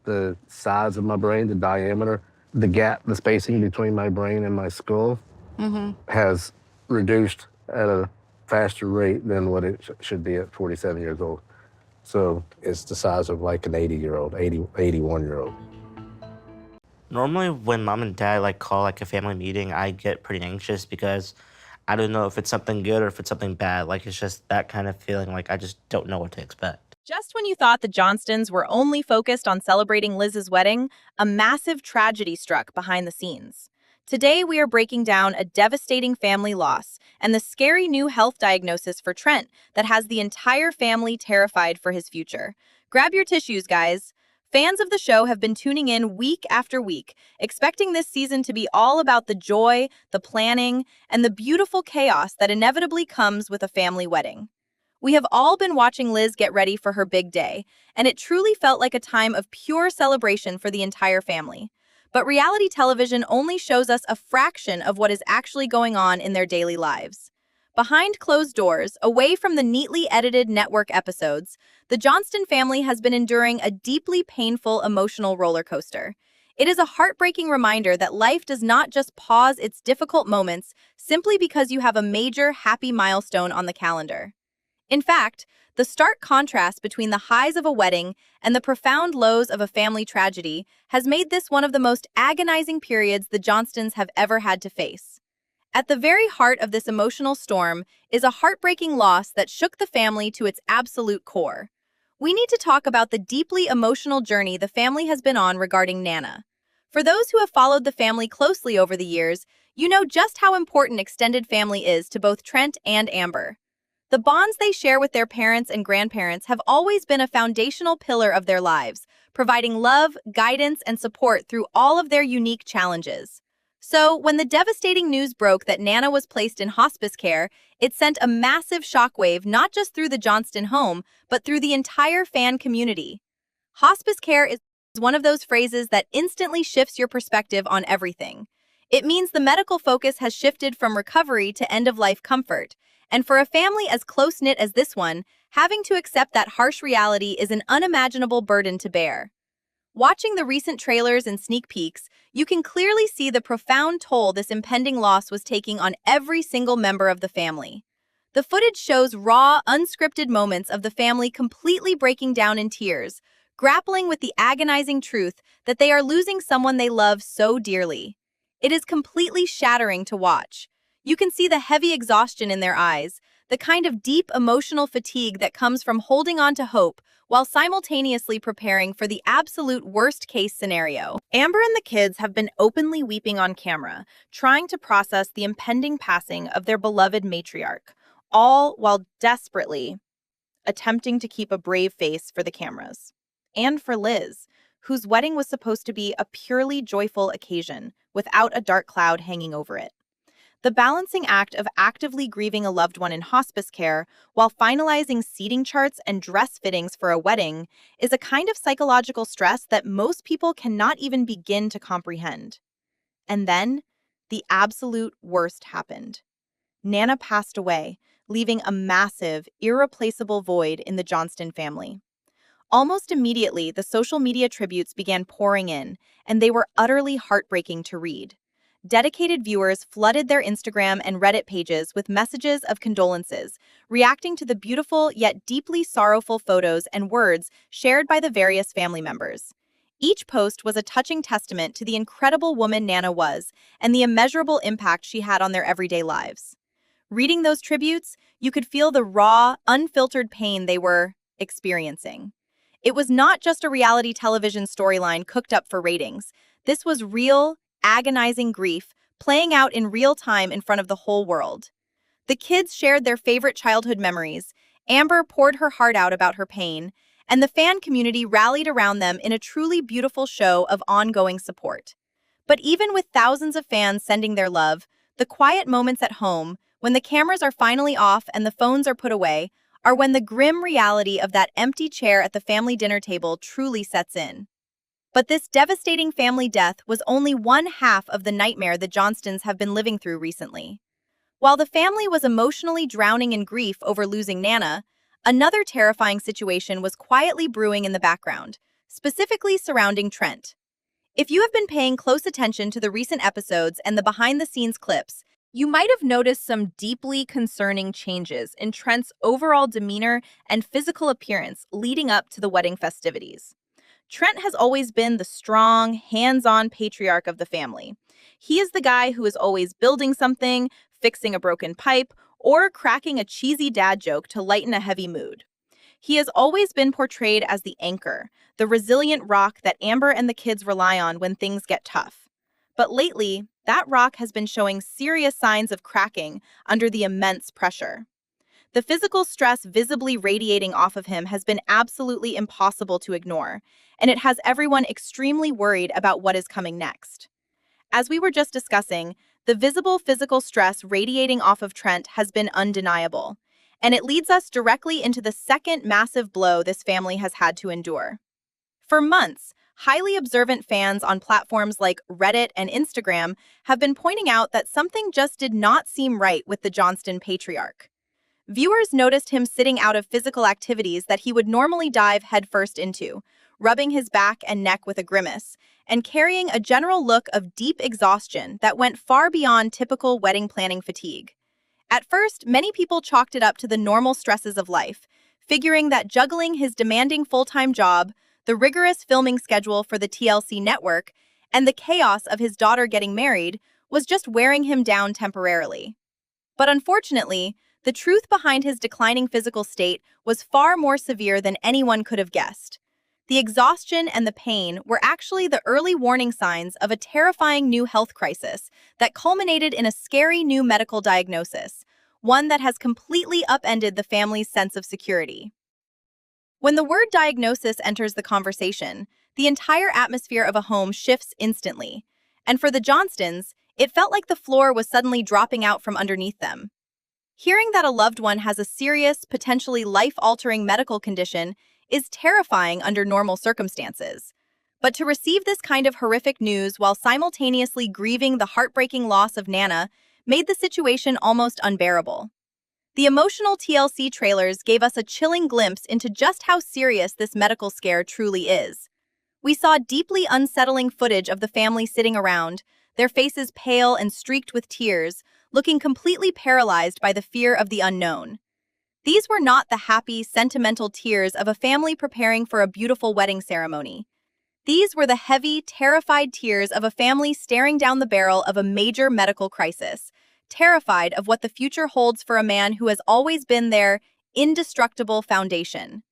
the size of my brain, the diameter, the gap, the spacing between my brain and my skull has reduced at a faster rate than what it should be at 47 years old. So it's the size of like an 80-year-old, 81-year-old. Normally, when mom and dad call a family meeting, I get pretty anxious because I don't know if it's something good or if it's something bad. It's just that kind of feeling. I just don't know what to expect. Just when you thought the Johnstons were only focused on celebrating Liz's wedding, a massive tragedy struck behind the scenes. Today, we are breaking down a devastating family loss and the scary new health diagnosis for Trent that has the entire family terrified for his future. Grab your tissues, guys. Fans of the show have been tuning in week after week, expecting this season to be all about the joy, the planning, and the beautiful chaos that inevitably comes with a family wedding. We have all been watching Liz get ready for her big day, and it truly felt like a time of pure celebration for the entire family. But reality television only shows us a fraction of what is actually going on in their daily lives. Behind closed doors, away from the neatly edited network episodes, the Johnston family has been enduring a deeply painful emotional roller coaster. It is a heartbreaking reminder that life does not just pause its difficult moments simply because you have a major happy milestone on the calendar. In fact, the stark contrast between the highs of a wedding and the profound lows of a family tragedy has made this one of the most agonizing periods the Johnstons have ever had to face. At the very heart of this emotional storm is a heartbreaking loss that shook the family to its absolute core. We need to talk about the deeply emotional journey the family has been on regarding Nana. For those who have followed the family closely over the years, you know just how important extended family is to both Trent and Amber. The bonds they share with their parents and grandparents have always been a foundational pillar of their lives, providing love, guidance, and support through all of their unique challenges. So, when the devastating news broke that Nana was placed in hospice care, it sent a massive shockwave not just through the Johnston home, but through the entire fan community. Hospice care is one of those phrases that instantly shifts your perspective on everything. It means the medical focus has shifted from recovery to end-of-life comfort. And for a family as close-knit as this one, having to accept that harsh reality is an unimaginable burden to bear. Watching the recent trailers and sneak peeks, you can clearly see the profound toll this impending loss was taking on every single member of the family. The footage shows raw, unscripted moments of the family completely breaking down in tears, grappling with the agonizing truth that they are losing someone they love so dearly. It is completely shattering to watch. You can see the heavy exhaustion in their eyes, the kind of deep emotional fatigue that comes from holding on to hope while simultaneously preparing for the absolute worst-case scenario. Amber and the kids have been openly weeping on camera, trying to process the impending passing of their beloved matriarch, all while desperately attempting to keep a brave face for the cameras. And for Liz, whose wedding was supposed to be a purely joyful occasion, without a dark cloud hanging over it. The balancing act of actively grieving a loved one in hospice care while finalizing seating charts and dress fittings for a wedding is a kind of psychological stress that most people cannot even begin to comprehend. And then, the absolute worst happened. Nana passed away, leaving a massive, irreplaceable void in the Johnston family. Almost immediately, the social media tributes began pouring in, and they were utterly heartbreaking to read. Dedicated viewers flooded their Instagram and Reddit pages with messages of condolences, reacting to the beautiful yet deeply sorrowful photos and words shared by the various family members. Each post was a touching testament to the incredible woman Nana was and the immeasurable impact she had on their everyday lives. Reading those tributes, you could feel the raw, unfiltered pain they were experiencing. It was not just a reality television storyline cooked up for ratings. This was real, agonizing grief playing out in real time in front of the whole world. The kids shared their favorite childhood memories, Amber poured her heart out about her pain, and the fan community rallied around them in a truly beautiful show of ongoing support. But even with thousands of fans sending their love, the quiet moments at home, when the cameras are finally off and the phones are put away, are when the grim reality of that empty chair at the family dinner table truly sets in. But this devastating family death was only one half of the nightmare the Johnstons have been living through recently. While the family was emotionally drowning in grief over losing Nana, another terrifying situation was quietly brewing in the background, specifically surrounding Trent. If you have been paying close attention to the recent episodes and the behind-the-scenes clips, you might have noticed some deeply concerning changes in Trent's overall demeanor and physical appearance leading up to the wedding festivities. Trent has always been the strong, hands-on patriarch of the family. He is the guy who is always building something, fixing a broken pipe, or cracking a cheesy dad joke to lighten a heavy mood. He has always been portrayed as the anchor, the resilient rock that Amber and the kids rely on when things get tough. But lately, that rock has been showing serious signs of cracking under the immense pressure. The physical stress visibly radiating off of him has been absolutely impossible to ignore, and it has everyone extremely worried about what is coming next. As we were just discussing, the visible physical stress radiating off of Trent has been undeniable, and it leads us directly into the second massive blow this family has had to endure. For months, highly observant fans on platforms like Reddit and Instagram have been pointing out that something just did not seem right with the Johnston patriarch. Viewers noticed him sitting out of physical activities that he would normally dive headfirst into, rubbing his back and neck with a grimace, and carrying a general look of deep exhaustion that went far beyond typical wedding planning fatigue. At first, many people chalked it up to the normal stresses of life, figuring that juggling his demanding full-time job, the rigorous filming schedule for the TLC network, and the chaos of his daughter getting married was just wearing him down temporarily. But unfortunately, the truth behind his declining physical state was far more severe than anyone could have guessed. The exhaustion and the pain were actually the early warning signs of a terrifying new health crisis that culminated in a scary new medical diagnosis, one that has completely upended the family's sense of security. When the word diagnosis enters the conversation, the entire atmosphere of a home shifts instantly, and for the Johnstons, it felt like the floor was suddenly dropping out from underneath them. Hearing that a loved one has a serious, potentially life-altering medical condition is terrifying under normal circumstances. But to receive this kind of horrific news while simultaneously grieving the heartbreaking loss of Nana made the situation almost unbearable. The emotional TLC trailers gave us a chilling glimpse into just how serious this medical scare truly is. We saw deeply unsettling footage of the family sitting around, their faces pale and streaked with tears, looking completely paralyzed by the fear of the unknown. These were not the happy, sentimental tears of a family preparing for a beautiful wedding ceremony. These were the heavy, terrified tears of a family staring down the barrel of a major medical crisis, terrified of what the future holds for a man who has always been their indestructible foundation.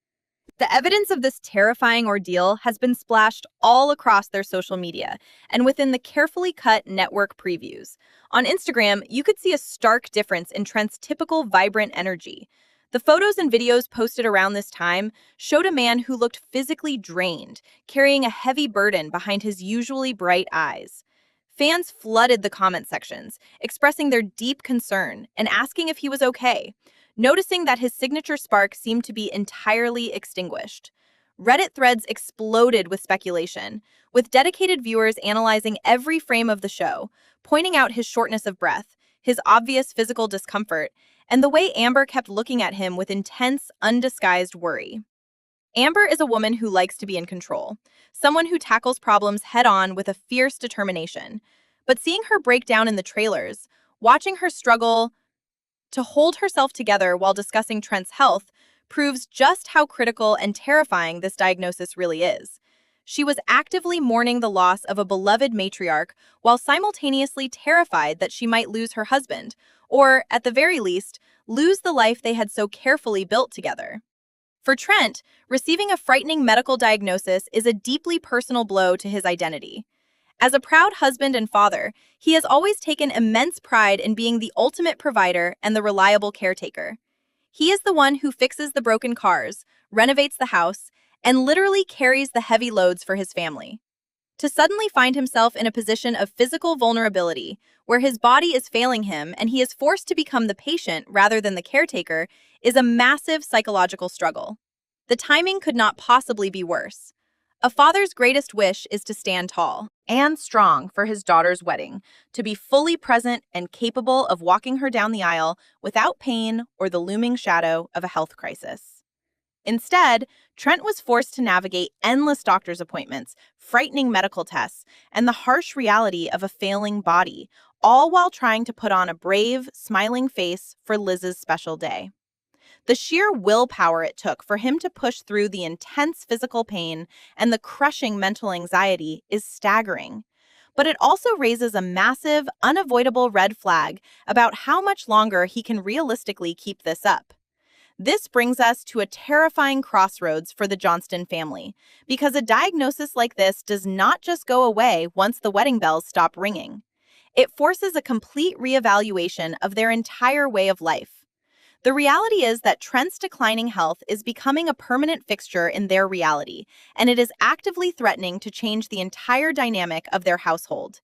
The evidence of this terrifying ordeal has been splashed all across their social media and within the carefully cut network previews. On Instagram, you could see a stark difference in Trent's typical vibrant energy. The photos and videos posted around this time showed a man who looked physically drained, carrying a heavy burden behind his usually bright eyes. Fans flooded the comment sections, expressing their deep concern and asking if he was okay, noticing that his signature spark seemed to be entirely extinguished. Reddit threads exploded with speculation, with dedicated viewers analyzing every frame of the show, pointing out his shortness of breath, his obvious physical discomfort, and the way Amber kept looking at him with intense, undisguised worry. Amber is a woman who likes to be in control, someone who tackles problems head-on with a fierce determination. But seeing her break down in the trailers, watching her struggle to hold herself together while discussing Trent's health, proves just how critical and terrifying this diagnosis really is. She was actively mourning the loss of a beloved matriarch while simultaneously terrified that she might lose her husband, or, at the very least, lose the life they had so carefully built together. For Trent, receiving a frightening medical diagnosis is a deeply personal blow to his identity. As a proud husband and father, he has always taken immense pride in being the ultimate provider and the reliable caretaker. He is the one who fixes the broken cars, renovates the house, and literally carries the heavy loads for his family. To suddenly find himself in a position of physical vulnerability, where his body is failing him and he is forced to become the patient rather than the caretaker, is a massive psychological struggle. The timing could not possibly be worse. A father's greatest wish is to stand tall and strong for his daughter's wedding, to be fully present and capable of walking her down the aisle without pain or the looming shadow of a health crisis. Instead, Trent was forced to navigate endless doctor's appointments, frightening medical tests, and the harsh reality of a failing body, all while trying to put on a brave, smiling face for Liz's special day. The sheer willpower it took for him to push through the intense physical pain and the crushing mental anxiety is staggering. But it also raises a massive, unavoidable red flag about how much longer he can realistically keep this up. This brings us to a terrifying crossroads for the Johnston family, because a diagnosis like this does not just go away once the wedding bells stop ringing. It forces a complete reevaluation of their entire way of life. The reality is that Trent's declining health is becoming a permanent fixture in their reality, and it is actively threatening to change the entire dynamic of their household.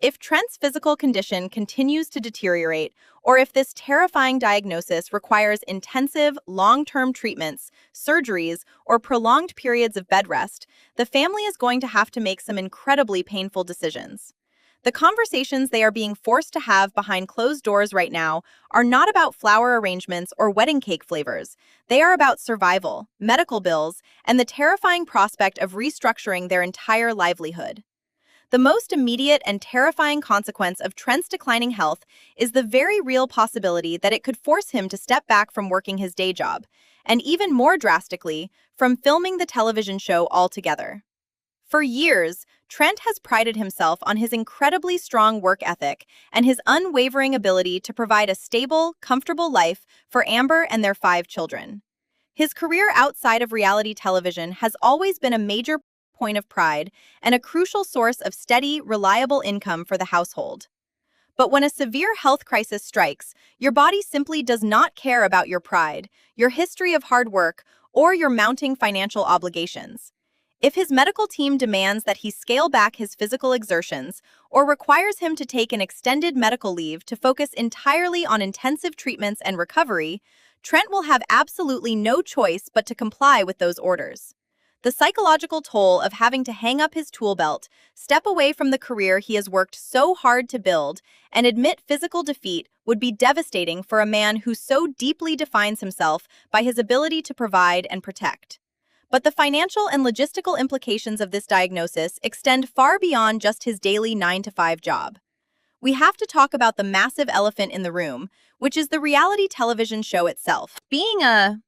If Trent's physical condition continues to deteriorate, or if this terrifying diagnosis requires intensive, long-term treatments, surgeries, or prolonged periods of bed rest, the family is going to have to make some incredibly painful decisions. The conversations they are being forced to have behind closed doors right now are not about flower arrangements or wedding cake flavors. They are about survival, medical bills, and the terrifying prospect of restructuring their entire livelihood. The most immediate and terrifying consequence of Trent's declining health is the very real possibility that it could force him to step back from working his day job, and even more drastically, from filming the television show altogether. For years, Trent has prided himself on his incredibly strong work ethic and his unwavering ability to provide a stable, comfortable life for Amber and their 5 children. His career outside of reality television has always been a major point of pride and a crucial source of steady, reliable income for the household. But when a severe health crisis strikes, your body simply does not care about your pride, your history of hard work, or your mounting financial obligations. If his medical team demands that he scale back his physical exertions or requires him to take an extended medical leave to focus entirely on intensive treatments and recovery, Trent will have absolutely no choice but to comply with those orders. The psychological toll of having to hang up his tool belt, step away from the career he has worked so hard to build, and admit physical defeat would be devastating for a man who so deeply defines himself by his ability to provide and protect. But the financial and logistical implications of this diagnosis extend far beyond just his daily 9-to-5 job. We have to talk about the massive elephant in the room, which is the reality television show itself. Being a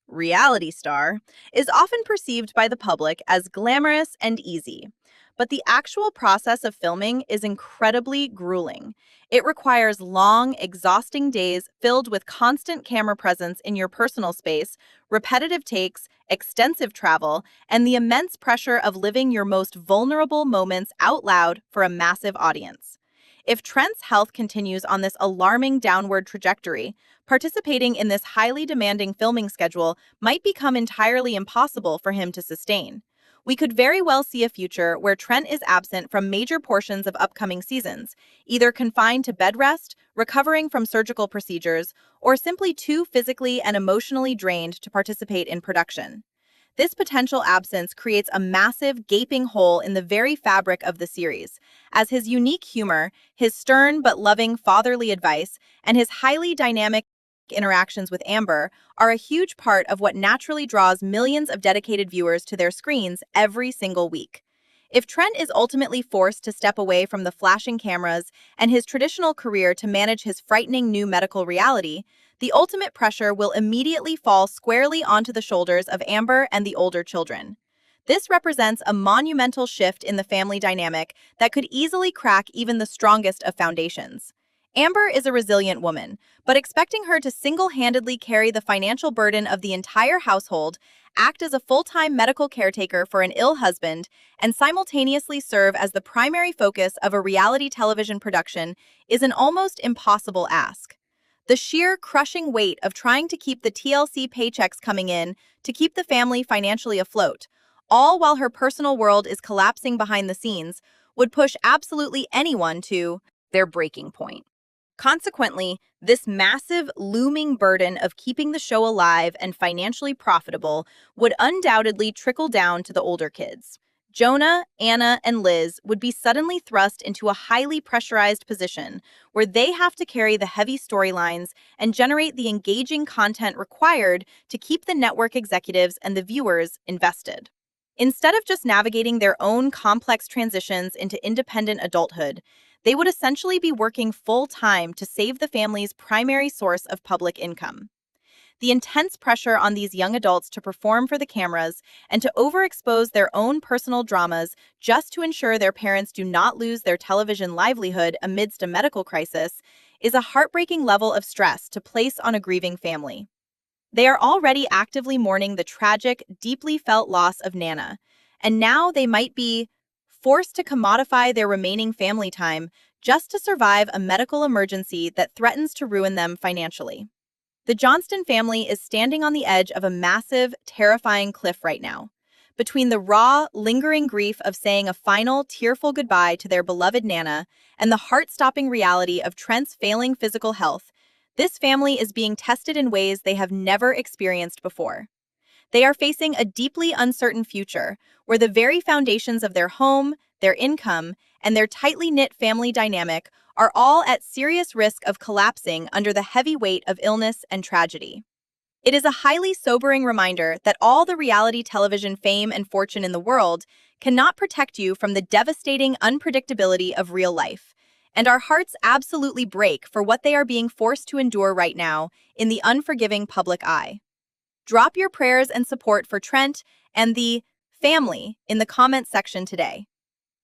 reality star is often perceived by the public as glamorous and easy, but the actual process of filming is incredibly grueling. It requires long, exhausting days filled with constant camera presence in your personal space, repetitive takes, extensive travel, and the immense pressure of living your most vulnerable moments out loud for a massive audience. If Trent's health continues on this alarming downward trajectory, participating in this highly demanding filming schedule might become entirely impossible for him to sustain. We could very well see a future where Trent is absent from major portions of upcoming seasons, either confined to bed rest, recovering from surgical procedures, or simply too physically and emotionally drained to participate in production. This potential absence creates a massive, gaping hole in the very fabric of the series, as his unique humor, his stern but loving fatherly advice, and his highly dynamic interactions with Amber are a huge part of what naturally draws millions of dedicated viewers to their screens every single week. If Trent is ultimately forced to step away from the flashing cameras and his traditional career to manage his frightening new medical reality, the ultimate pressure will immediately fall squarely onto the shoulders of Amber and the older children. This represents a monumental shift in the family dynamic that could easily crack even the strongest of foundations. Amber is a resilient woman, but expecting her to single-handedly carry the financial burden of the entire household, act as a full-time medical caretaker for an ill husband, and simultaneously serve as the primary focus of a reality television production is an almost impossible ask. The sheer crushing weight of trying to keep the TLC paychecks coming in to keep the family financially afloat, all while her personal world is collapsing behind the scenes, would push absolutely anyone to their breaking point. Consequently, this massive, looming burden of keeping the show alive and financially profitable would undoubtedly trickle down to the older kids. Jonah, Anna, and Liz would be suddenly thrust into a highly pressurized position where they have to carry the heavy storylines and generate the engaging content required to keep the network executives and the viewers invested. Instead of just navigating their own complex transitions into independent adulthood, they would essentially be working full-time to save the family's primary source of public income. The intense pressure on these young adults to perform for the cameras and to overexpose their own personal dramas just to ensure their parents do not lose their television livelihood amidst a medical crisis is a heartbreaking level of stress to place on a grieving family. They are already actively mourning the tragic, deeply felt loss of Nana, and now they might be forced to commodify their remaining family time just to survive a medical emergency that threatens to ruin them financially. The Johnston family is standing on the edge of a massive, terrifying cliff right now. Between the raw, lingering grief of saying a final, tearful goodbye to their beloved Nana and the heart-stopping reality of Trent's failing physical health, this family is being tested in ways they have never experienced before. They are facing a deeply uncertain future where the very foundations of their home, their income, and their tightly knit family dynamic are all at serious risk of collapsing under the heavy weight of illness and tragedy. It is a highly sobering reminder that all the reality television fame and fortune in the world cannot protect you from the devastating unpredictability of real life, and our hearts absolutely break for what they are being forced to endure right now in the unforgiving public eye. Drop your prayers and support for Trent and the family in the comments section today.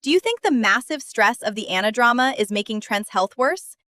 Do you think the massive stress of the Anna drama is making Trent's health worse?